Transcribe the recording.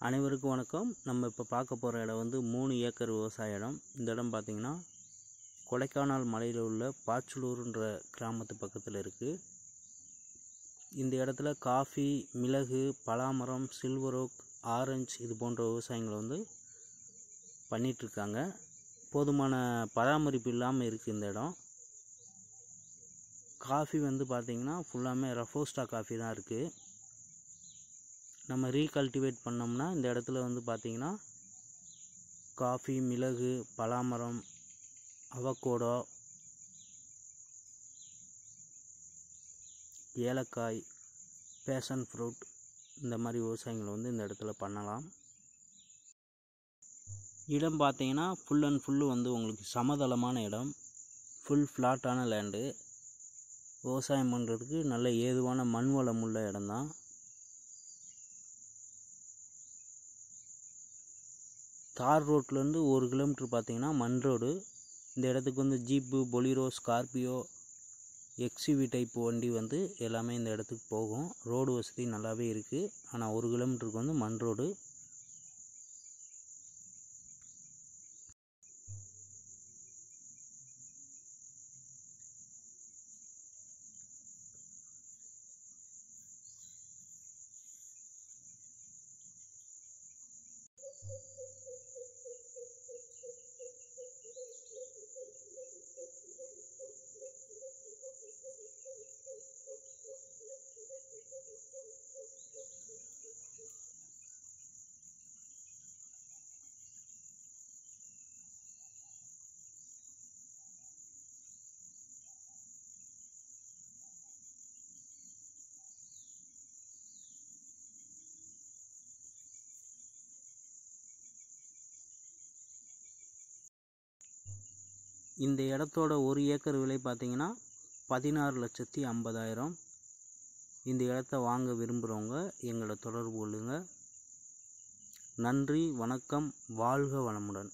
அனைவருக்கும் வணக்கம். நம்ம இப்போ பார்க்க போகிற இடம் வந்து 3 ஏக்கர் விவசாய இடம். இந்த இடம் பார்த்திங்கன்னா கொடைக்கானல் மலையில் உள்ள பாச்சலூர்ன்ற கிராமத்து பக்கத்தில் இருக்குது. இந்த இடத்துல காஃபி, மிளகு, பலாமரம், சில்வர் ஓக், ஆரஞ்சு இது போன்ற விவசாயங்களை வந்து பண்ணிகிட்ருக்காங்க. போதுமான பராமரிப்பு இல்லாமல் இருக்குது இந்த இடம். காஃபி வந்து பார்த்திங்கன்னா ஃபுல்லாமே ரஃபோஸ்டா காஃபி தான் இருக்குது. நம்ம ரீகல்டிவேட் பண்ணோம்னா இந்த இடத்துல வந்து பார்த்திங்கன்னா காஃபி, மிளகு, பலாமரம், அவகோடோ, ஏலக்காய், பேஷன் ஃப்ரூட் இந்த மாதிரி விவசாயங்களை வந்து இந்த இடத்துல பண்ணலாம். இடம் பார்த்திங்கன்னா ஃபுல் அண்ட் ஃபுல்லு வந்து உங்களுக்கு சமதளமான இடம், ஃபுல் ஃப்ளாட்டான லேண்டு. விவசாயம் பண்ணுறதுக்கு நல்ல ஏதுவான மண் வளம் உள்ள இடம்தான். தார் ரோட்லேருந்து 1 கிலோமீட்டர் பார்த்திங்கன்னா மண் ரோடு. இந்த இடத்துக்கு வந்து jeep, Bolero, Scorpio, XUV type வண்டி வந்து எல்லாமே இந்த இடத்துக்கு போகும். ரோடு வசதி நல்லாவே இருக்குது. ஆனால் 1 கிலோமீட்டருக்கு வந்து மண் ரோடு. இந்த இடத்தோட 1 ஏக்கர் விலை பார்த்திங்கன்னா 16,50,000. இந்த இடத்த வாங்க விரும்புகிறவங்க எங்களை தொடர்பு கொள்ளுங்கள். நன்றி, வணக்கம், வாழ்க வளமுடன்.